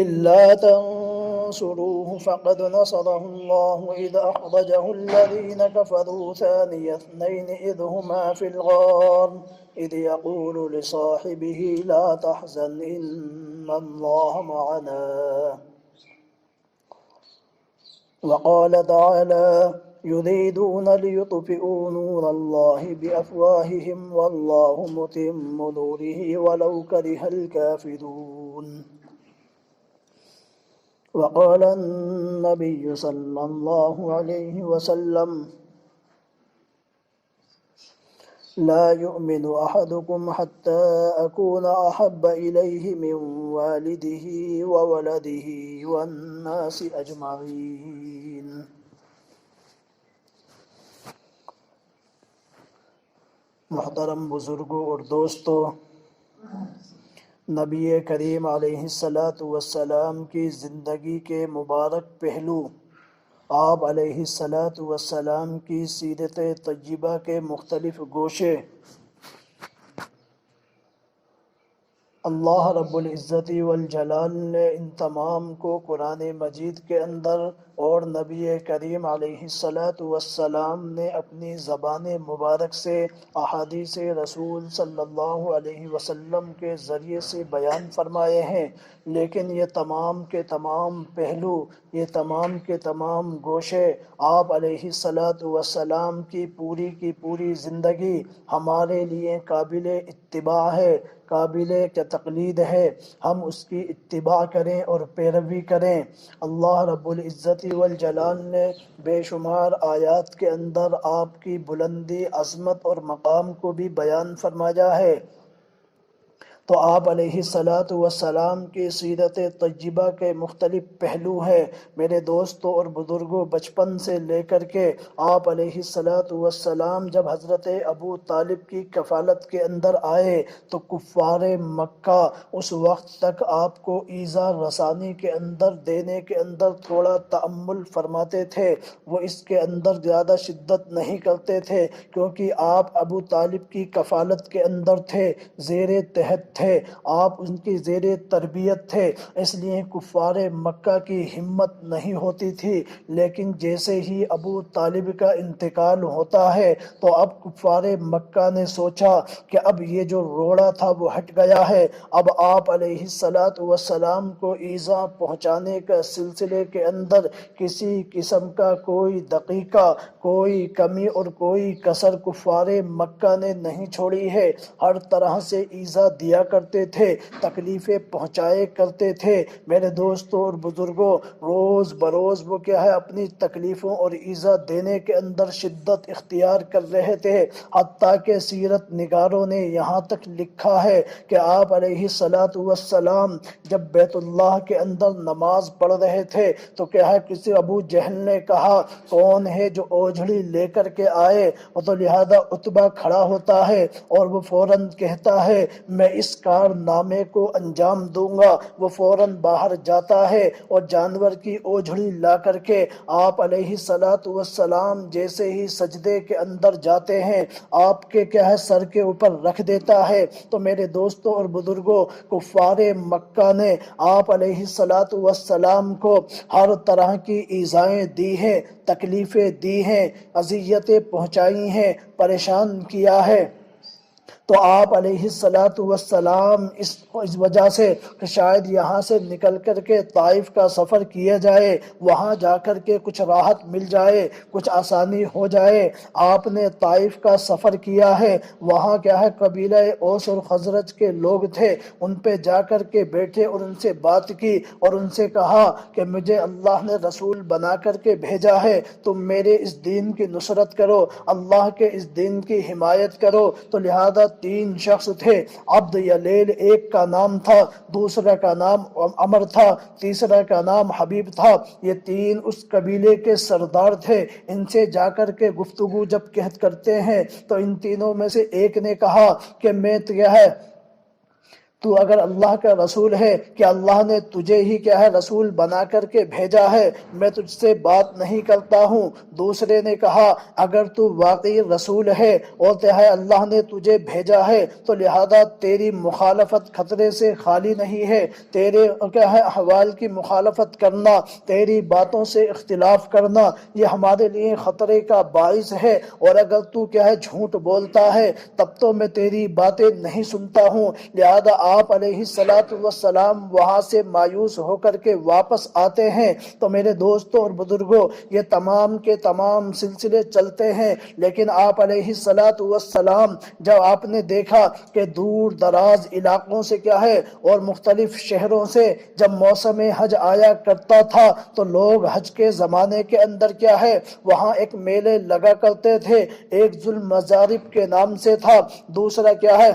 إلا تنصروه فقد نصره الله إذ أخرجه الذين كفروا ثاني اثنين إذ هما في الغار إذ يقول لصاحبه لا تحزن إن الله معنا وقال تعالى يريدون ليطفئوا نور الله بأفواههم والله متم نوره ولو كره الكافرون وقال النبي صلى الله عليه وسلم لا يؤمن أحدكم حتى أكون أحب إليه من والده وولده والناس أجمعين. محترم بزرگوں اور دوستو، نبی کریم علیہ السلام کی زندگی کے مبارک پہلو، آپ علیہ السلام کی سیرت طیبہ کے مختلف گوشے اللہ رب العزت والجلال نے ان تمام کو قرآن مجید کے اندر اور نبی کریم علیہ السلام نے اپنی زبان مبارک سے احادیث رسول صلی اللہ علیہ وسلم کے ذریعے سے بیان فرمائے ہیں، لیکن یہ تمام کے تمام پہلو، یہ تمام کے تمام گوشے آپ علیہ السلام کی پوری زندگی ہمارے لیے قابل اتباع ہے، قابل تقلید ہے، ہم اس کی اتباع کریں اور پیروی کریں۔ اللہ رب العزت والجلال نے بے شمار آیات کے اندر آپ کی بلندی، عظمت اور مقام کو بھی بیان فرمایا ہے، تو آپ علیہ السلام کی سیرت طیبہ کے مختلف پہلو ہیں۔ میرے دوستوں اور بزرگوں، بچپن سے لے کر کے آپ علیہ السلام جب حضرت ابو طالب کی کفالت کے اندر آئے تو کفار مکہ اس وقت تک آپ کو ایذا رسانی کے اندر دینے کے اندر تھوڑا تأمل فرماتے تھے، وہ اس کے اندر زیادہ شدت نہیں کرتے تھے، کیونکہ آپ ابو طالب کی کفالت کے اندر تھے، زیر تحت تھے، آپ ان کی زیر تربیت تھے، اس لیے کفار مکہ کی ہمت نہیں ہوتی تھی۔ لیکن جیسے ہی ابو طالب کا انتقال ہوتا ہے تو اب کفار مکہ نے سوچا کہ اب یہ جو روڑا تھا وہ ہٹ گیا ہے، اب آپ علیہ السلام کو ایذا پہنچانے کا سلسلے کے اندر کسی قسم کا کوئی دقیقہ، کوئی کمی اور کوئی کسر کفار مکہ نے نہیں چھوڑی ہے، ہر طرح سے ایذا دیا کرتے تھے، تکلیفیں پہنچائے کرتے تھے۔ میرے دوستوں اور بزرگوں، روز بروز وہ کیا ہے اپنی تکلیفوں اور ایذا دینے کے اندر شدت اختیار کر رہے تھے، حتیٰ کہ سیرت نگاروں نے یہاں تک لکھا ہے کہ آپ علیہ السلام جب بیت اللہ کے اندر نماز پڑھ رہے تھے تو کیا ہے کسی ابو جہل نے کہا کون ہے جو اوجھڑی لے کر کے آئے، تو لہذا عتبہ کھڑا ہوتا ہے اور وہ فوراً کہتا ہے میں اس کارنامے کو انجام دوں گا، وہ فوراً باہر جاتا ہے اور جانور کی اوجھڑی لا کر کے آپ علیہ السلام جیسے ہی سجدے کے اندر جاتے ہیں آپ کے کیا ہے سر کے اوپر رکھ دیتا ہے۔ تو میرے دوستوں اور بزرگوں، کفار مکہ نے آپ علیہ السلام کو ہر طرح کی ایذائیں دی ہیں، تکلیفیں دی ہیں، اذیتیں پہنچائی ہیں، پریشان کیا ہے، تو آپ علیہ السلام اس وجہ سے کہ شاید یہاں سے نکل کر کے طائف کا سفر کیا جائے، وہاں جا کر کے کچھ راحت مل جائے، کچھ آسانی ہو جائے، آپ نے طائف کا سفر کیا ہے، وہاں کیا ہے قبیلہ اوس اور خزرج کے لوگ تھے، ان پہ جا کر کے بیٹھے اور ان سے بات کی اور ان سے کہا کہ مجھے اللہ نے رسول بنا کر کے بھیجا ہے، تم میرے اس دین کی نصرت کرو، اللہ کے اس دین کی حمایت کرو۔ تو لہذا 3 شخص تھے، عبد یلیل ایک کا نام تھا، دوسرا کا نام عمر تھا، تیسرا کا نام حبیب تھا، یہ 3 اس قبیلے کے سردار تھے۔ ان سے جا کر کے گفتگو جب کرتے ہیں تو ان تینوں میں سے ایک نے کہا کہ میں کیا ہے تو اگر اللہ کا رسول ہے کہ اللہ نے تجھے ہی کیا ہے رسول بنا کر کے بھیجا ہے، میں تجھ سے بات نہیں کرتا ہوں۔ دوسرے نے کہا اگر تو واقعی رسول ہے اور اللہ نے تجھے بھیجا ہے تو لہذا تیری مخالفت خطرے سے خالی نہیں ہے، تیرے کیا ہے احوال کی مخالفت کرنا، تیری باتوں سے اختلاف کرنا یہ ہمارے لیے خطرے کا باعث ہے، اور اگر تو کیا ہے جھوٹ بولتا ہے تب تو میں تیری باتیں نہیں سنتا ہوں۔ لہذا آپ علیہ السلام وہاں سے مایوس ہو کر کے واپس آتے ہیں۔ تو میرے دوستوں اور بزرگوں یہ تمام کے تمام سلسلے چلتے ہیں، لیکن آپ علیہ السلام جب آپ نے دیکھا کہ دور دراز علاقوں سے کیا ہے اور مختلف شہروں سے جب موسم حج آیا کرتا تھا تو لوگ حج کے زمانے کے اندر کیا ہے وہاں ایک میلے لگا کرتے تھے، ایک ذوالمضارب کے نام سے تھا، دوسرا کیا ہے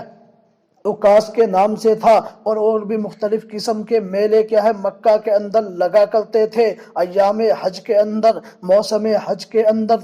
عکاس کے نام سے تھا، اور بھی مختلف قسم کے میلے کیا ہے مکہ کے اندر لگا کرتے تھے ایام حج کے اندر، موسم حج کے اندر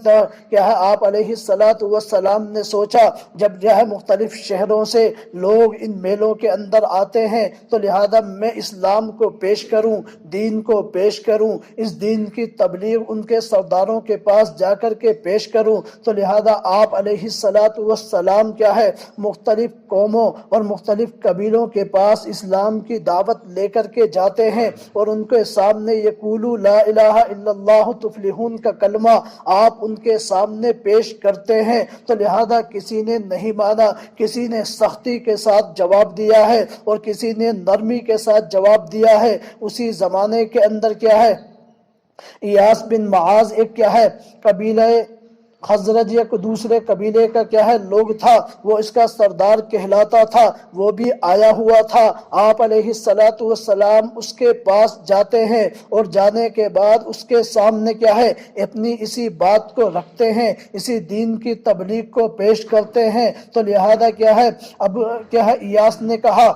کیا ہے آپ علیہ السلام نے سوچا جب جو ہے مختلف شہروں سے لوگ ان میلوں کے اندر آتے ہیں تو لہذا میں اسلام کو پیش کروں، دین کو پیش کروں، اس دین کی تبلیغ ان کے سرداروں کے پاس جا کر کے پیش کروں۔ تو لہذا آپ علیہ السلام کیا ہے مختلف قوموں اور مختلف قبیلوں کے پاس اسلام کی دعوت لے کر کے جاتے ہیں، اور ان کے سامنے یقولو لا الہ الا اللہ تفلحون کا کلمہ آپ ان کے سامنے پیش کرتے ہیں۔ تو لہذا کسی نے نہیں مانا، کسی نے سختی کے ساتھ جواب دیا ہے اور کسی نے نرمی کے ساتھ جواب دیا ہے۔ اسی زمانے کے اندر کیا ہے ایاس بن معاذ ایک کیا ہے قبیلہ خزرج یا دوسرے قبیلے کا کیا ہے لوگ تھا، وہ اس کا سردار کہلاتا تھا، وہ بھی آیا ہوا تھا۔ آپ علیہ السلام اس کے پاس جاتے ہیں اور جانے کے بعد اس کے سامنے کیا ہے اپنی اسی بات کو رکھتے ہیں، اسی دین کی تبلیغ کو پیش کرتے ہیں۔ تو لہذا کیا ہے اب کیا ہے ایاس نے کہا،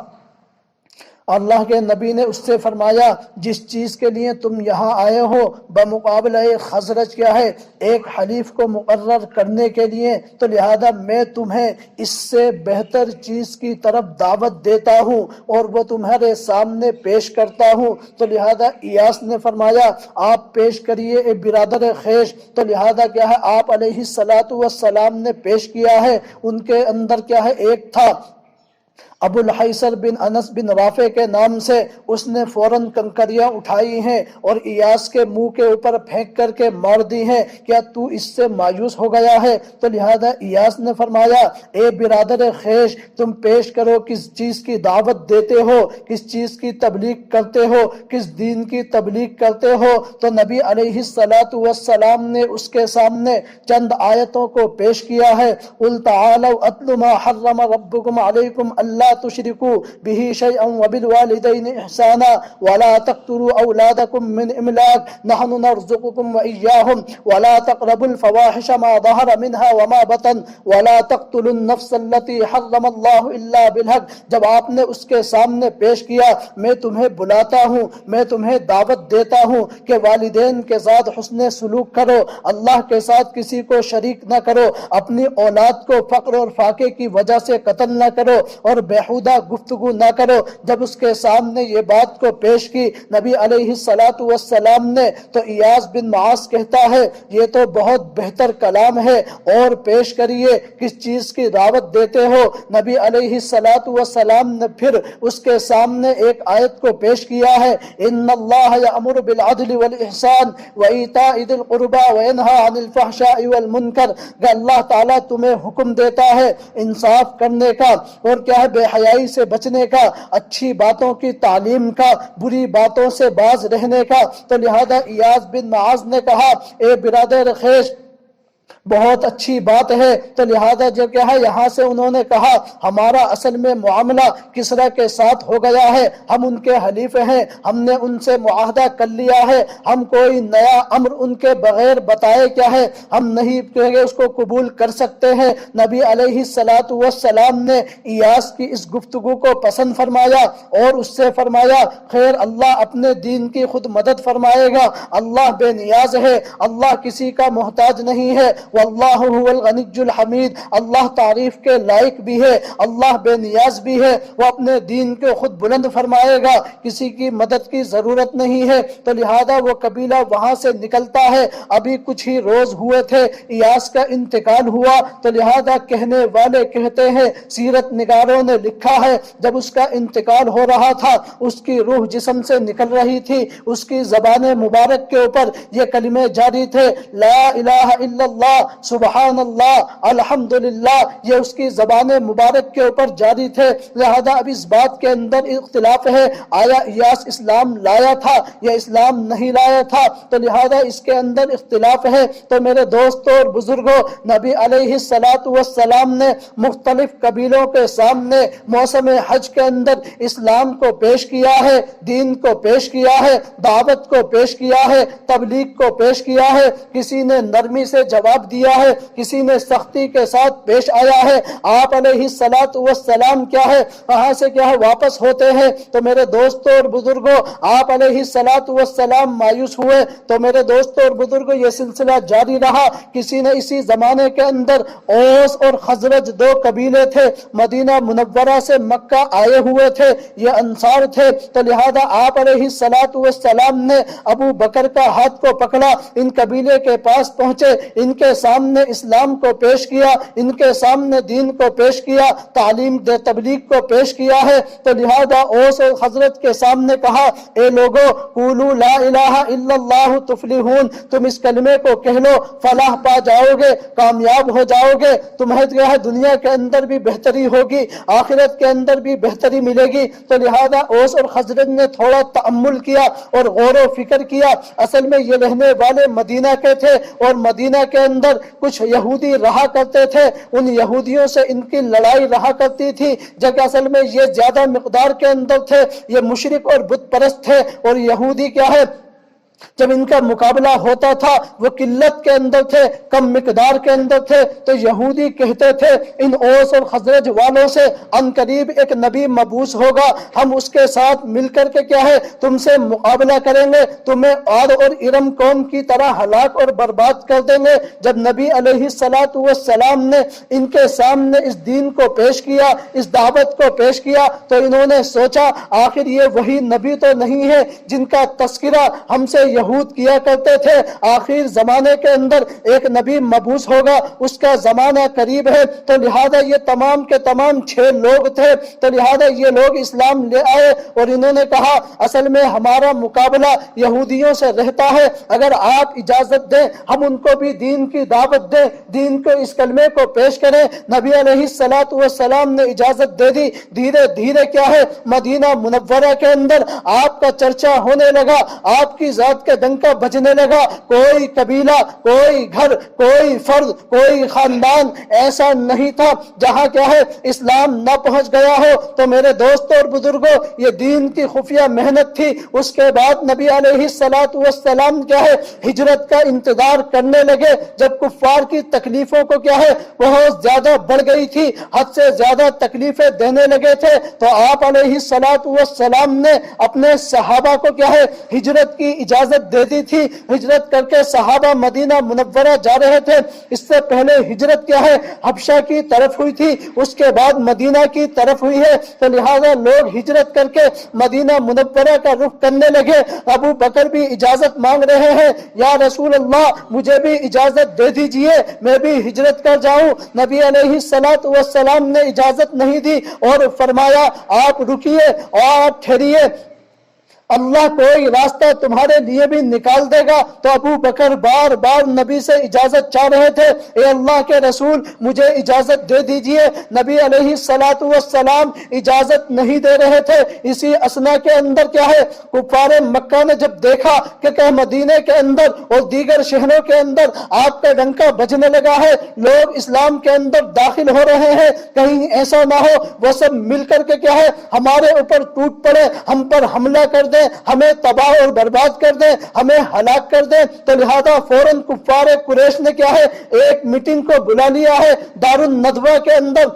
اللہ کے نبی نے اس سے فرمایا جس چیز کے لیے تم یہاں آئے ہو بمقابلہ خزرج کیا ہے ایک حلیف کو مقرر کرنے کے لیے، تو لہذا میں تمہیں اس سے بہتر چیز کی طرف دعوت دیتا ہوں اور وہ تمہارے سامنے پیش کرتا ہوں۔ تو لہذا ایاس نے فرمایا آپ پیش کریے اے برادر خیش۔ تو لہذا کیا ہے آپ علیہ السلام نے پیش کیا ہے۔ ان کے اندر کیا ہے ایک تھا ابو الحیثر بن انس بن رافع کے نام سے، اس نے فوراً کنکریاں اٹھائی ہیں اور ایاس کے منہ کے اوپر پھینک کر کے مار دی ہیں، کیا تو اس سے مایوس ہو گیا ہے؟ تو لہذا ایاس نے فرمایا اے برادر خیش تم پیش کرو، کس چیز کی دعوت دیتے ہو، کس چیز کی تبلیغ کرتے ہو، کس دین کی تبلیغ کرتے ہو؟ تو نبی علیہ السلام نے اس کے سامنے چند آیتوں کو پیش کیا ہے، قل تعالوا اتل ما حرم ربکم علیکم اللہ تشركوا به شيئا وبالوالدين احسانا ولا تقتلوا اولادكم من املاق نحن نرزقكم واياهم ولا تقربوا الفواحش ما ظهر منها وما بطن ولا تقتلوا النفس التي حرم الله الا بالحق۔ جب آپ نے اس کے سامنے پیش کیا میں تمہیں بلاتا ہوں، میں تمہیں دعوت دیتا ہوں کہ والدین کے ساتھ حسن سلوک کرو، اللہ کے ساتھ کسی کو شریک نہ کرو، اپنی اولاد کو فقر اور فاقے کی وجہ سے قتل نہ کرو اور بےہودہ گفتگو نہ کرو۔ جب اس کے سامنے یہ بات کو پیش کی نبی علیہ السلام نے تو ایاس بن معاذ کہتا ہے یہ تو بہت بہتر کلام ہے، اور پیش کریے کس چیز کی دعوت دیتے ہو؟ نبی علیہ السلام نے پھر اس کے سامنے ایک آیت کو پیش کیا ہے ان اللہ یأمر بالعدل والاحسان وایتاء ذی القربى وینہی عن الفحشاء والمنکر، کہ اللہ تعالیٰ تمہیں حکم دیتا ہے انصاف کرنے کا اور کیا ہے بے حیائی سے بچنے کا، اچھی باتوں کی تعلیم کا، بری باتوں سے باز رہنے کا۔ تو لہذا ایاس بن معاذ نے کہا اے برادر خیش بہت اچھی بات ہے۔ تو لہذا جو کیا ہے یہاں سے انہوں نے کہا ہمارا اصل میں معاملہ کسرا کے ساتھ ہو گیا ہے، ہم ان کے حلیف ہیں، ہم نے ان سے معاہدہ کر لیا ہے، ہم کوئی نیا امر ان کے بغیر بتائے کیا ہے ہم نہیں کہ اس کو قبول کر سکتے ہیں۔ نبی علیہ السلام نے ایاس کی اس گفتگو کو پسند فرمایا اور اس سے فرمایا خیر اللہ اپنے دین کی خود مدد فرمائے گا، اللہ بے نیاز ہے، اللہ کسی کا محتاج نہیں ہے، واللہ هو الغنی الحمید، اللہ تعریف کے لائق بھی ہے، اللہ بے نیاز بھی ہے، وہ اپنے دین کو خود بلند فرمائے گا، کسی کی مدد کی ضرورت نہیں ہے۔ تو لہذا وہ قبیلہ وہاں سے نکلتا ہے۔ ابھی کچھ ہی روز ہوئے تھے ایاس کا انتقال ہوا، تو لہذا کہنے والے کہتے ہیں، سیرت نگاروں نے لکھا ہے جب اس کا انتقال ہو رہا تھا، اس کی روح جسم سے نکل رہی تھی، اس کی زبان مبارک کے اوپر یہ کلمے جاری تھے، لا الہ الا اللہ، سبحان اللہ، الحمدللہ، یہ اس کی زبان مبارک کے اوپر جاری تھے۔ لہذا اب اس بات کے اندر اختلاف ہے، آیا ایاس اسلام لایا تھا یا اسلام نہیں لایا تھا، تو لہذا اس کے اندر اختلاف ہے۔ تو میرے دوستوں اور بزرگوں، نبی علیہ السلام نے مختلف قبیلوں کے سامنے موسم حج کے اندر اسلام کو پیش کیا ہے، دین کو پیش کیا ہے، دعوت کو پیش کیا ہے، تبلیغ کو پیش کیا ہے۔ کسی نے نرمی سے جواب دیا ہے، کسی نے سختی کے ساتھ پیش آیا ہے۔ آپ علیہ السلام کیا ہے، وہاں سے کیا ہے واپس ہوتے ہیں۔ تو میرے دوستوں اور بزرگوں، آپ علیہ السلام مایوس ہوئے، تو میرے دوستوں اور بزرگوں یہ سلسلہ جاری رہا۔ کسی نے اسی زمانے کے اندر اوس اور خزرج دو قبیلے تھے، مدینہ منورہ سے مکہ آئے ہوئے تھے، یہ انصار تھے۔ تو لہذا آپ علیہ السلام نے ابو بکر کا ہاتھ کو پکڑا، ان قبیلے کے پاس پہنچے، ان کے سامنے اسلام کو پیش کیا، ان کے سامنے دین کو پیش کیا، تعلیم دے تبلیغ کو پیش کیا ہے۔ تو لہذا اوس اور خزرج کے سامنے کہا، اے لوگو، قولوا لا الہ الا اللہ تفلحون، تم اس کلمے کو کہہ لو، فلاح پا جاؤ گے، کامیاب ہو جاؤ گے، تمہیں جو ہے دنیا کے اندر بھی بہتری ہوگی، آخرت کے اندر بھی بہتری ملے گی۔ تو لہذا اوس اور خزرج نے تھوڑا تأمل کیا اور غور و فکر کیا۔ اصل میں یہ رہنے والے مدینہ کے تھے، اور مدینہ کے اندر کچھ یہودی رہا کرتے تھے، ان یہودیوں سے ان کی لڑائی رہا کرتی تھی، جبکہ اصل میں یہ زیادہ مقدار کے اندر تھے، یہ مشرک اور بت پرست تھے، اور یہودی کیا ہے، جب ان کا مقابلہ ہوتا تھا وہ قلت کے اندر تھے، کم مقدار کے اندر تھے۔ تو یہودی کہتے تھے ان اوس اور خزرج والوں سے ان قریب ایک نبی مبعوث ہوگا، ہم اس کے ساتھ مل کر کے کیا ہے تم سے مقابلہ کریں گے، تمہیں عاد اور ارم قوم کی طرح ہلاک اور برباد کر دیں گے۔ جب نبی علیہ السلام نے ان کے سامنے اس دین کو پیش کیا، اس دعوت کو پیش کیا، تو انہوں نے سوچا آخر یہ وہی نبی تو نہیں ہے جن کا تذکرہ ہم سے یہود کیا کرتے تھے، آخر زمانے کے اندر ایک نبی مبعوث ہوگا، اس کا زمانہ قریب ہے۔ تو لہذا یہ تمام کے تمام 6 لوگ تھے، تو لہذا یہ لوگ اسلام لے آئے، اور انہوں نے کہا اصل میں ہمارا مقابلہ یہودیوں سے رہتا ہے، اگر آپ اجازت دیں ہم ان کو بھی دین کی دعوت دیں، دین کو اس کلمے کو پیش کریں۔ نبی علیہ السلام نے اجازت دے دی۔ دھیرے دھیرے کیا ہے مدینہ منورہ کے اندر آپ کا چرچا ہونے لگا، آپ کی ذات کا ڈنکا بجنے لگا۔ کوئی قبیلہ، کوئی گھر، کوئی فرد، کوئی خاندان ایسا نہیں تھا جہاں کیا ہے اسلام نہ پہنچ گیا ہو۔ تو میرے دوستوں اور بزرگوں، یہ دین کی خفیہ محنت تھی۔ اس کے بعد نبی علیہ السلام کیا ہے ہجرت کا انتظار کرنے لگے، جب کفار کی تکلیفوں کو کیا ہے بہت زیادہ بڑھ گئی تھی، حد سے زیادہ تکلیفیں دینے لگے تھے، تو آپ علیہ السلام نے اپنے صحابہ کو کیا ہے ہجرت کی اجازت دے دی تھی۔ ہجرت کر کے صحابہ مدینہ منورہ جا رہے تھے۔ اس سے پہلے ہجرت کیا ہے حبشہ کی طرف ہوئی تھی، اس کے بعد مدینہ کی طرف ہوئی ہے، تو لہذا لوگ ہجرت کر کے مدینہ منورہ کا رخ کرنے لگے۔ ابو بکر بھی اجازت مانگ رہے ہیں، یا رسول اللہ مجھے بھی اجازت دے دیجئے، میں بھی ہجرت کر جاؤں۔ نبی علیہ السلام نے اجازت نہیں دی اور فرمایا آپ رکیے اور آپ ٹھہریے، اللہ کوئی راستہ تمہارے لیے بھی نکال دے گا۔ تو ابو بکر بار بار نبی سے اجازت چاہ رہے تھے، اے اللہ کے رسول مجھے اجازت دے دیجئے۔ نبی علیہ السلام اجازت نہیں دے رہے تھے۔ اسی اثنا کے اندر کیا ہے کفار مکہ نے جب دیکھا کہ مدینے کے اندر اور دیگر شہروں کے اندر آپ کا ڈنکا بجنے لگا ہے، لوگ اسلام کے اندر داخل ہو رہے ہیں، کہیں ایسا نہ ہو وہ سب مل کر کے کیا ہے ہمارے اوپر ٹوٹ پڑے، ہم پر حملہ کر دیں، ہمیں تباہ اور برباد کر دیں، ہمیں ہلاک کر دیں۔ تو لہذا فوراً کفار قریش نے کیا ہے ایک میٹنگ کو بلا لیا ہے دار الندوہ کے اندر۔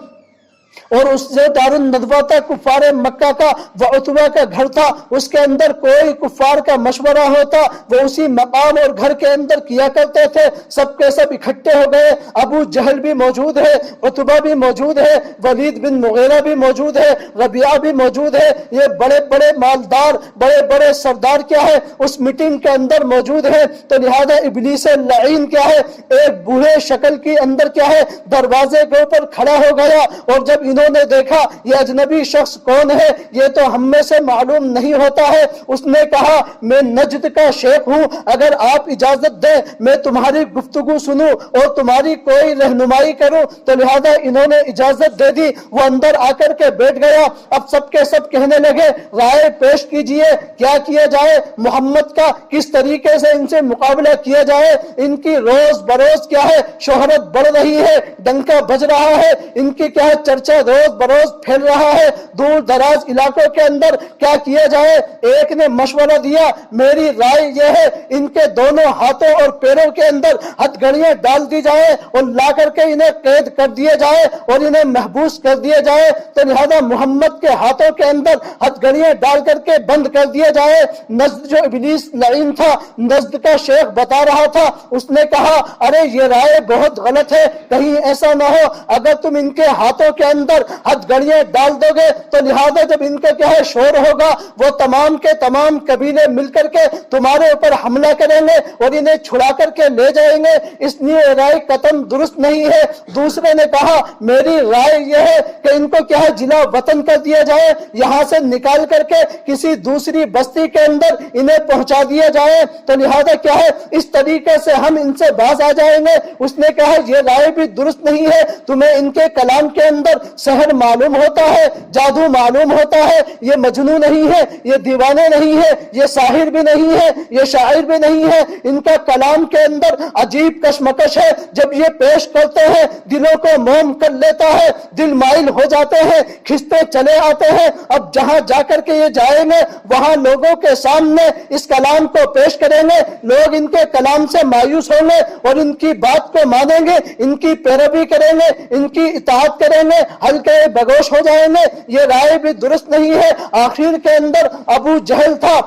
اور اس جو دار الندوہ تھا کفار مکہ کا، وہ عتبہ کا گھر تھا، اس کے اندر کوئی کفار کا مشورہ ہوتا وہ اسی مقام اور گھر کے اندر کیا کرتے تھے۔ سب کے سب اکٹھے ہو گئے، ابو جہل بھی موجود ہے، عتبہ بھی موجود ہے، ولید بن مغیرہ بھی موجود ہے، ربیعہ بھی موجود ہے، یہ بڑے بڑے مالدار، بڑے بڑے سردار کیا ہے اس میٹنگ کے اندر موجود ہے۔ تو لہذا ابلیس لعین کیا ہے ایک بوڑھے شکل کی اندر کیا ہے دروازے کے اوپر کھڑا ہو گیا، اور جب انہوں نے دیکھا یہ اجنبی شخص کون ہے، یہ تو ہم میں سے معلوم نہیں ہوتا ہے، اس نے کہا میں نجد کا شیخ ہوں، اگر آپ اجازت دیں میں تمہاری گفتگو سنوں اور تمہاری کوئی رہنمائی کروں۔ تو لہذا انہوں نے اجازت دے دی، وہ اندر آ کر کے بیٹھ گیا۔ اب سب کے سب کہنے لگے رائے پیش کیجئے، کیا کیا جائے محمد کا، کس طریقے سے ان سے مقابلہ کیا جائے۔ ان کی روز بروز کیا ہے شہرت بڑھ رہی ہے، ڈنکا بج رہا ہے، ان کی کیا ہے چرچا روز بروز پھیل رہا ہے دور دراز علاقوں کے اندر، کیا کیا جائے۔ ایک نے مشورہ دیا میری رائے یہ ہے ان کے دونوں ہاتھوں اور پیروں کے اندر ہتھ گھڑیاں ڈال دی جائے اور لا کر کے انہیں قید کر دیے جائے اور انہیں محبوس کر دیے جائے۔ تو لہذا محمد کے ہاتھوں کے اندر ہتھ گھڑیاں ڈال کر کے بند کر دیے جائے۔ نزد جو ابلیس لعین تھا، نزد کا شیخ بتا رہا تھا، اس نے کہا ارے یہ رائے بہت غلط ہے، کہیں ایسا نہ ہو اگر تم ان کے ہاتھوں کے اندر ہتھ گھڑیاں ڈال دو گے تو لہذا جب ان کا کیا ہے شور ہوگا وہ تمام کے تمام قبیلے مل کر کے تمہارے اوپر حملہ کریں گے اور انہیں چھڑا کر کے لے جائیں گے، اس لیے رائے قطعاً درست نہیں ہے۔ دوسرے نے کہا میری رائے یہ ہے کہ ان کو کیا ہے جلا وطن کر دیا جائے، یہاں سے نکال کر کے کسی دوسری بستی کے اندر انہیں پہنچا دیا جائے، تو لہذا کیا ہے اس طریقے سے ہم ان سے باز آ جائیں گے۔ اس نے کہا یہ رائے بھی درست نہیں ہے، تمہیں ان کے کلام کے اندر سحر معلوم ہوتا ہے، جادو معلوم ہوتا ہے، یہ مجنون نہیں ہے، یہ دیوانے نہیں ہے، یہ ساحر بھی نہیں ہے، یہ شاعر بھی نہیں ہے، ان کا کلام کے اندر عجیب کشمکش ہے، جب یہ پیش کرتے ہیں دلوں کو موم کر لیتا ہے، دل مائل ہو جاتے ہیں، کھنچتے چلے آتے ہیں۔ اب جہاں جا کر کے یہ جائیں گے وہاں لوگوں کے سامنے اس کلام کو پیش کریں گے، لوگ ان کے کلام سے مایوس ہوں گے اور ان کی بات کو مانیں گے، ان کی پیروی کریں گے، ان کی اطاعت کریں گے، ہلکے بگوش ہو جائیں گے۔ یہ رائے بھی درست نہیں ہے۔ آخر کے اندر ابو جہل تھا،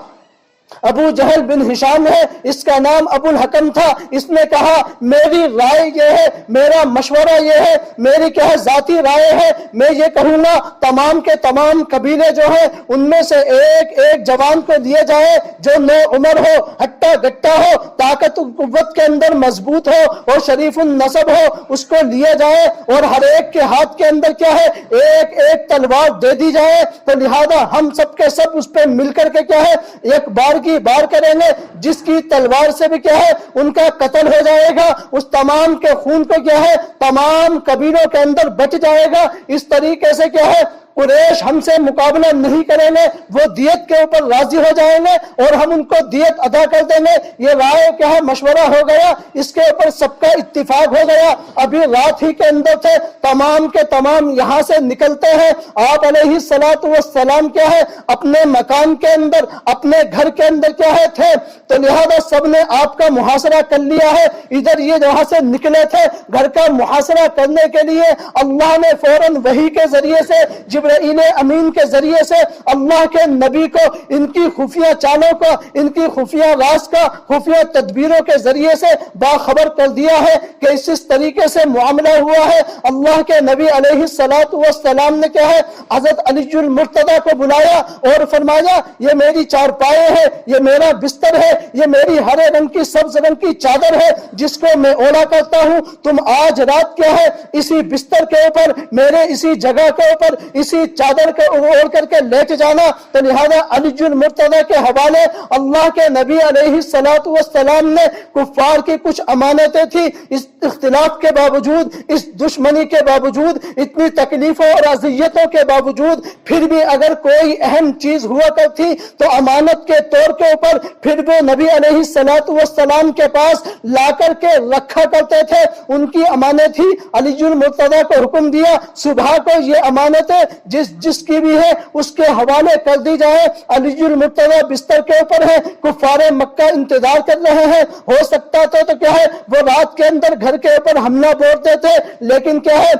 ابو جہل بن ہشام ہے، اس کا نام ابو الحکم تھا، اس نے کہا میری رائے یہ ہے، میرا مشورہ یہ ہے، میری کیا ہے ذاتی رائے ہے، میں یہ کہوں گا تمام کے تمام قبیلے جو ہیں ان میں سے ایک ایک جوان کو دیے جائے جو نو عمر ہو، ہٹا گٹا ہو، طاقت و قوت کے اندر مضبوط ہو اور شریف النسب ہو، اس کو لیا جائے اور ہر ایک کے ہاتھ کے اندر کیا ہے ایک ایک تلوار دے دی جائے۔ تو لہذا ہم سب کے سب اس پہ مل کر کے کیا ہے ایک بار کی بار کریں گے، جس کی تلوار سے بھی کیا ہے ان کا قتل ہو جائے گا، اس تمام کے خون کو کیا ہے تمام قبیلوں کے اندر بچ جائے گا۔ اس طریقے سے کیا ہے قریش ہم سے مقابلہ نہیں کریں گے، وہ دیت کے اوپر راضی ہو جائیں گے اور ہم ان کو دیت ادا کر دیں گے۔ یہ رائے کیا ہے مشورہ ہو گیا، اس کے اوپر سب کا اتفاق ہو گیا۔ ابھی رات ہی کے اندر تھے، تمام کے تمام یہاں سے نکلتے ہیں، آپ علیہ الصلوۃ والسلام کیا ہے اپنے مکان کے اندر اپنے گھر کے اندر کیا ہے تھے، تو لہذا سب نے آپ کا محاصرہ کر لیا ہے۔ ادھر یہ جہاں سے نکلے تھے گھر کا محاصرہ کرنے کے لیے اللہ نے فوراً وحی کے ذریعے سے جبرائیل امین کے ذریعے سے اللہ کے نبی کو ان کی خفیہ چالوں کو، ان کی خفیہ راز کا، خفیہ تدبیروں کے ذریعے سے باخبر کر دیا ہے کہ اس طریقے سے معاملہ ہوا ہے۔ اللہ کے نبی علیہ الصلوۃ والسلام نے کیا ہے حضرت علی المرتضیٰ کو بلایا اور فرمایا یہ میری چارپائے ہے، یہ میرا بستر ہے، یہ میری ہرے رنگ کی سبز رنگ کی چادر ہے جس کو میں اوڑھا کرتا ہوں، تم آج رات کیا ہے اسی بستر کے اوپر میرے اسی جگہ کے اوپر اسی چادر کو اوڑھ کر کے لیٹ جانا۔ تو لہذا علی المرتضیٰ کے حوالے اللہ کے نبی علیہ الصلوۃ والسلام نے کفار کی کچھ امانتیں تھی، اس اختلاف کے باوجود، اس دشمنی کے باوجود، اتنی تکلیفوں اور اذیتوں کے باوجود پھر بھی اگر کوئی اہم چیز ہوا کرتی تو امانت کے طور کے اوپر پھر بھی نبی علیہ الصلوۃ والسلام کے پاس لا کر کے رکھا کرتے تھے۔ ان کی امانت ہی علی المرتضیٰ کو حکم دیا صبح کو یہ امانتیں جس کی بھی ہے اس کے حوالے کر دی جائے۔ علی المرتضیٰ بستر کے اوپر ہے، کفار مکہ انتظار کر رہے ہیں، ہو سکتا تو کیا ہے وہ رات کے اندر گھر کے اوپر حملہ بولتے تھے، لیکن کیا ہے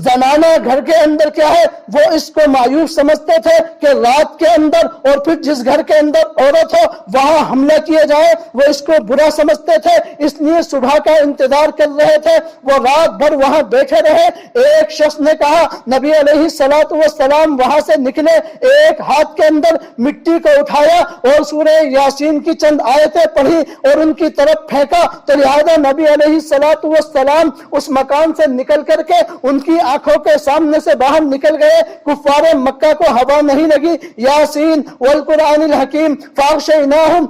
زنانہ گھر کے اندر کیا ہے وہ اس کو مایوس سمجھتے تھے کہ رات کے اندر اور پھر جس گھر کے اندر عورت ہو وہاں حملہ کیا جائے، وہ اس کو برا سمجھتے تھے، اس لیے صبح کا انتظار کر رہے تھے، وہ رات بھر وہاں بیٹھے رہے۔ ایک شخص نے کہا نبی علیہ الصلوۃ والسلام وہاں سے نکلے، ایک ہاتھ کے اندر مٹی کو اٹھایا اور سورہ یاسین کی چند آیتیں پڑھی اور ان کی طرف پھینکا، تو لہذا نبی علیہ الصلوۃ والسلام اس مکان سے نکل کر کے ان کی آنکھوں کے سامنے سے باہر نکل گئے۔ کفار مکہ کو ہوا نہیں لگی، یاسین والقرآن الحکیم فاغشیناہم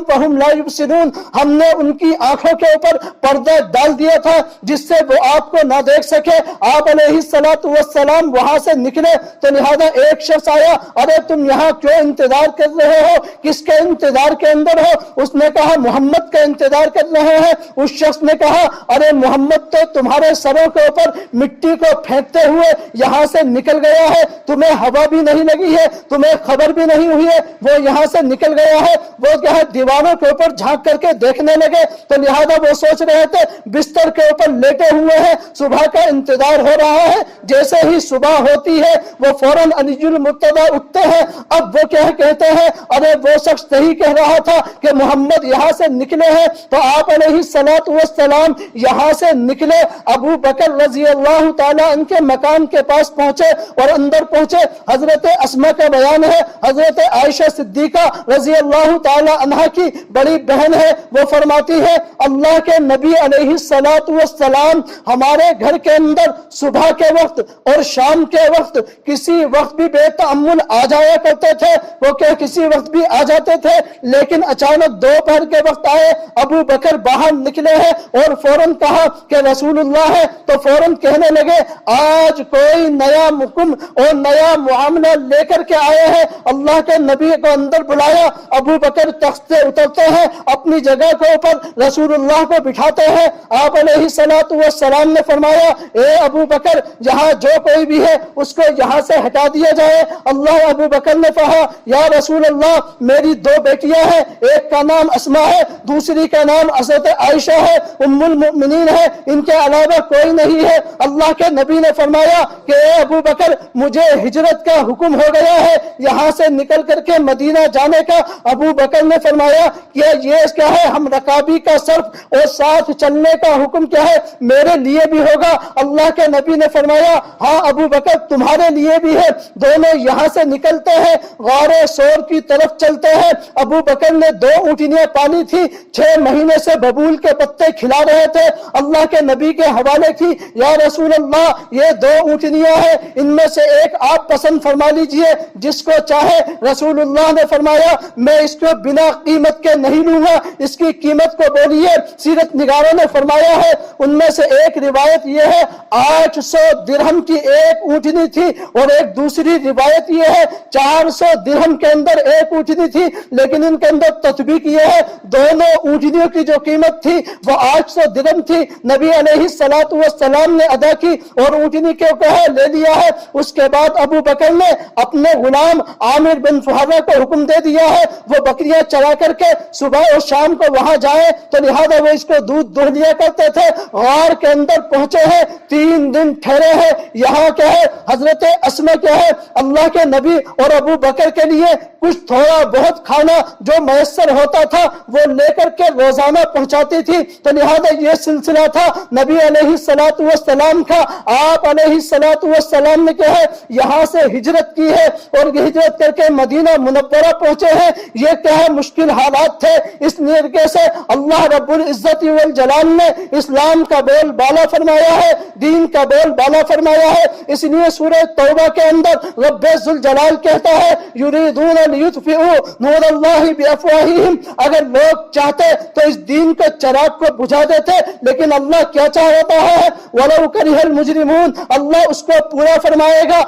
فہم لا یبصرون، ہم نے ان کی آنکھوں کے اوپر پردہ ڈال دیا تھا جس سے وہ آپ کو نہ دیکھ سکے۔ آپ علیہ الصلوۃ والسلام وہاں سے نکلے تو لہذا ایک شخص آیا، ارے تم یہاں کیوں انتظار کر رہے ہو، کس کے انتظار کے اندر ہو؟ اس نے کہا محمد کا انتظار کر رہے ہیں۔ اس شخص نے کہا ارے محمد تو تمہارے سروں کے اوپر مٹی کو پھینکتے ہوئے یہاں سے نکل گیا ہے، تمہیں ہوا بھی نہیں لگی ہے، تمہیں خبر بھی نہیں ہوئی ہے، وہ یہاں سے نکل گیا ہے۔ وہ کیا ہے دیواروں کے اوپر جھانک کر کے دیکھنے لگے تو لہذا وہ سوچ رہے تھے بستر کے اوپر لیٹے ہوئے ہیں، صبح کا انتظار ہو رہا ہے، جیسے ہی صبح ہوتی ہے وہ فوراً علی المرتضیٰ اٹھتے ہیں۔ اب وہ کیا کہتے ہیں ارے وہ شخص صحیح کہہ رہا تھا کہ محمد یہاں سے نکلے ہیں، تو آپ علیہ الصلوۃ والسلام یہاں سے نکلے، ابو بکر رضی اللہ تعالیٰ ان کے مکان کے پاس پہنچے اور اندر پہنچے۔ حضرت اسماء کا بیان ہے، حضرت عائشہ صدیقہ رضی اللہ تعالیٰ عنہا کی بڑی بہن ہے، وہ فرماتی ہے اللہ کے نبی علیہ الصلوۃ والسلام ہمارے گھر کے اندر صبح کے وقت اور شام کے وقت کسی وقت بھی بے تأمل آ جایا کرتے تھے، وہ کہ کسی وقت بھی آ جاتے تھے، لیکن اچانک دوپہر کے وقت آئے، ابو بکر باہر نکلے ہیں اور فوراً کہا کہ رسول اللہ ہے، تو فوراً کہنے لگے آج کوئی نیا حکم اور نیا معاملہ لے کر کے آئے ہیں۔ اللہ کے نبی کو اندر بلایا، ابو بکر تخت سے اترتے ہیں، اپنی جگہ کے اوپر رسول اللہ کو بٹھاتے ہیں۔ آپ علیہ الصلوۃ والسلام نے فرمایا اے ابو بکر یہاں جو کوئی بھی ہے اس کو یہاں سے ہٹا دیا جائے۔ اللہ ابو بکر نے کہا یا رسول اللہ میری دو بیٹیاں ہیں، ایک کا نام اسماء ہے، دوسری کا نام حضرت عائشہ ہے، ام المؤمنین ہے، ان کے علاوہ کوئی نہیں ہے۔ اللہ کے نبی نے فرمایا کہ اے ابو بکر مجھے ہجرت کا حکم ہو گیا ہے یہاں سے نکل کر کے مدینہ جانے کا۔ ابو بکر نے فرمایا کہ یہ کیا ہے ہم رکابی کا صرف اور ساتھ چلنے کا حکم کیا ہے میرے لیے بھی ہوگا۔ اللہ کے نبی نے فرمایا ہاں ابو بکر تمہارے لیے بھی ہے۔ دونوں یہاں سے نکلتے ہیں، غار سور کی طرف چلتے ہیں۔ ابو بکر نے 2 اونٹنیاں پالی تھی، 6 مہینے سے ببول کے پتے کھلا رہے تھے۔ اللہ کے نبی کے حوالے کی یا رسول اللہ یہ 2 اونٹنیاں ہیں، ان میں سے ایک آپ پسند فرما لیجئے جس کو چاہے۔ رسول اللہ نے فرمایا میں اس کو بنا قیمت کے نہیں لوں گا، اس کی قیمت کو بولیے۔ سیرت نگاروں نے فرمایا ہے ان میں سے ایک روایت یہ ہے 800 درہم کی ایک اونٹنی تھی، اور ایک دوسری روایت یہ ہے 400 درہم کے اندر ایک اونٹنی تھی، لیکن ان کے اندر تطبیق یہ ہے دونوں اونٹنیوں کی جو قیمت تھی وہ 800 درہم تھی۔ نبی علیہ الصلوۃ والسلام نے ادا کی اور اونٹنی کے کہا لے لیا ہے۔ اس کے بعد ابو بکر نے اپنے غلام عامر بن فہرہ کو حکم دے دیا ہے وہ بکریاں چرا کر کے صبح اور شام کو وہاں جائے، تو لہذا وہ اس کو دودھ دو لیا کرتے تھے۔ غار کے اندر پہنچے ہیں، 3 دن ٹھہرے ہیں۔ یہاں کیا ہے حضرت اسماء کیا ہے اللہ کے نبی اور ابو بکر کے لیے کچھ تھوڑا بہت کھانا جو میسر ہوتا تھا وہ لے کر کے روزانہ پہنچاتی تھی، تو لہذا یہ سلسلہ تھا نبی علیہ الصلوۃ والسلام کا۔ آپ علیہ الصلوۃ والسلام نے کیا ہے یہاں سے ہجرت کی ہے اور یہ ہجرت کر کے مدینہ منورہ پہنچے ہیں۔ یہ کیا ہے مشکل حالات تھے، اس طریقے سے اللہ رب العزت والجلال نے اسلام کا بول بالا فرمایا ہے، دین کا بول بالا فرمایا ہے۔ اس لیے سورہ توبہ کے اندر رب ذوالجلال کہتا ہے یریدون لیطفئوا نور اللہ بافواہہم، اگر لوگ چاہتے تو اس دین کے چراغ کو بجھا دیتے، لیکن اللہ کیا چاہتا ہے ولو کرہ المجرمون، اللہ اس کو پورا فرمائے گا،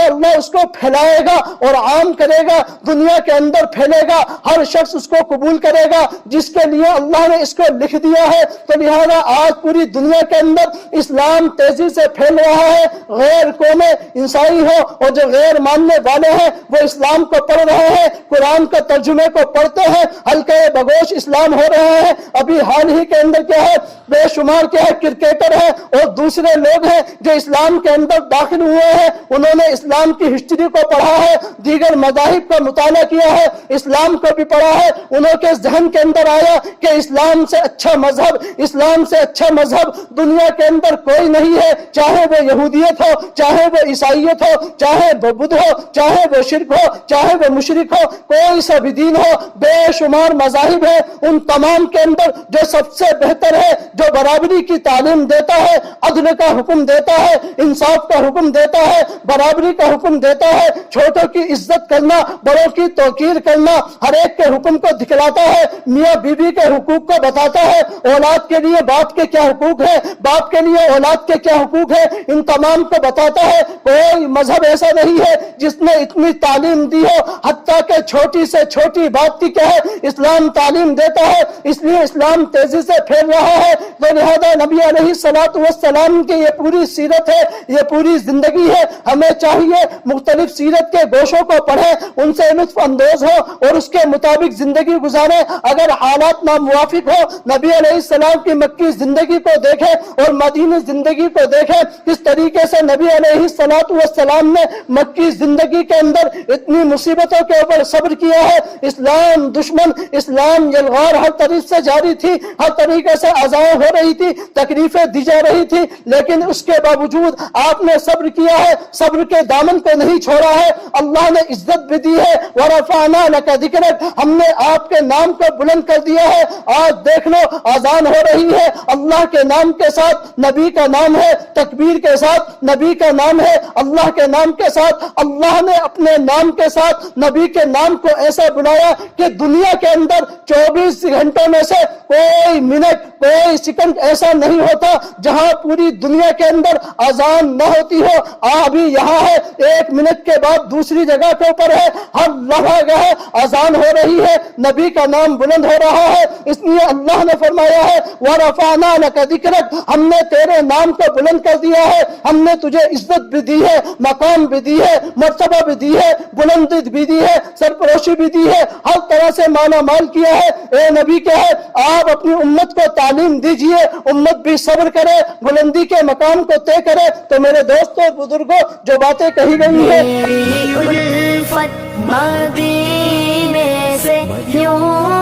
اللہ اس کو پھیلائے گا اور عام کرے گا، دنیا کے اندر پھیلے گا، ہر شخص اس کو قبول کرے گا جس کے لیے اللہ نے اس کو لکھ دیا ہے۔ تو لہذا آج پوری دنیا کے اندر اسلام تیزی سے پھیل رہا ہے، غیر قومیں عیسائی ہو اور جو غیر ماننے والے ہیں وہ اسلام کو پڑھ رہے ہیں، قرآن کے ترجمے کو پڑھتے ہیں، حلقہ بگوش اسلام ہو رہے ہیں۔ ابھی حال ہی کے اندر کیا ہے بے شمار کیا ہے کرکٹر ہے اور دوسرے لوگ ہیں جو اسلام کے اندر داخل ہوئے ہیں، انہوں نے اسلام کی ہسٹری کو پڑھا ہے، دیگر مذاہب کا مطالعہ کیا ہے، اسلام کو بھی پڑھا ہے، انہوں کے ذہن کے اندر آیا کہ اسلام سے اچھا مذہب، اسلام سے اچھا مذہب دنیا کے اندر کوئی نہیں ہے، چاہے وہ یہودیت ہو، چاہے وہ عیسائیت ہو، چاہے وہ بدھ ہو، چاہے وہ شرک ہو، چاہے وہ مشرک ہو، کوئی سا بھی دین ہو، بے شمار مذاہب ہیں، ان تمام کے اندر جو سب سے بہتر ہے، جو برابری کی تعلیم دیتا ہے، عدل کا حکم دیتا ہے، انصاف کا حکم دیتا ہے، برابری کا حکم دیتا ہے، چھوٹوں کی عزت کرنا، بڑوں کی توقیر کرنا، ہر ایک کے حکم کو دکھلاتا ہے، میاں بیوی کے حقوق کو بتاتا ہے، اولاد کے لیے باپ کے کیا حقوق ہے، باپ کے لیے اولاد کے کیا حقوق ہے، ان تمام کو بتاتا ہے۔ کوئی مذہب ایسا نہیں ہے جس نے اتنی تعلیم دی ہو، حتیٰ کہ چھوٹی سے چھوٹی بات کی کیا ہے اسلام تعلیم دیتا ہے، اس لیے اسلام تیزی سے پھیل رہا ہے۔ تو لہذا نبی علیہ السلام کی یہ پوری سیرت ہے، یہ پوری زندگی ہے، ہمیں چاہیے مختلف سیرت کے گوشوں کو پڑھیں، ان سے لطف اندوز ہو اور اس کے مطابق زندگی گزاریں۔ اگر حالات ناموافق ہو، نبی علیہ السلام کی مکی زندگی کو دیکھیں اور مدینی زندگی کو دیکھیں، کس طریقے سے نبی علیہ السلام نے مکی زندگی کے اندر اتنی مصیبتوں کے اوپر صبر کیا ہے۔ اسلام دشمن، اسلام یلغار ہر طریقے سے جاری تھی، ہر طریقے سے اذائیں ہو رہی تھی، تکلیفیں دی جا رہی تھی، لیکن اس کے باوجود آپ نے صبر کیا ہے، صبر کے دامن کو نہیں چھوڑا ہے۔ اللہ نے عزت بھی دی ہے، وَرَفَعْنَا لَكَ ذِكْرَكَ، ہم نے آپ کے نام کو بلند کر دیا ہے۔ آج دیکھ لو اذان ہو رہی ہے، اللہ کے نام کے ساتھ نبی کا نام ہے، تکبیر کے ساتھ نبی کا نام ہے، اللہ کے نام کے ساتھ، اللہ نے اپنے نام کے ساتھ نبی کے نام کو ایسا بلایا کہ دنیا کے اندر 24 گھنٹوں میں سے کوئی منٹ، کوئی سیکنڈ ایسا نہیں ہوتا جہاں پوری دنیا کے اندر اذان نہ ہوتی ہو۔ ابھی یہاں ہے، 1 منٹ کے بعد دوسری جگہ کے اوپر ہے، ہر لمحہ گاہ اذان ہو رہی ہے، نبی کا نام بلند ہو رہا ہے۔ اس لیے اللہ نے فرمایا ہے وَرَفَعْنَا لَكَ ذِكْرَكَ، ہم نے تیرے نام کو بلند کر دیا ہے، ہم نے تجھے عزت بھی دی ہے، مقام بھی دی ہے، مرتبہ بھی دی ہے، بلندی بھی دی ہے، سرفروشی بھی دی ہے، ہر طرح سے مالا مال کیا ہے۔ اے نبی کیا ہے، آپ اپنی امت کو تعلیم دیجئے، امت بھی صبر کرے، بلندی کے مقام کو طے کرے۔ تو میرے دوستوں اور بزرگوں، جو باتیں کہی گئی ہیں، میری الفت مدینے سے یوں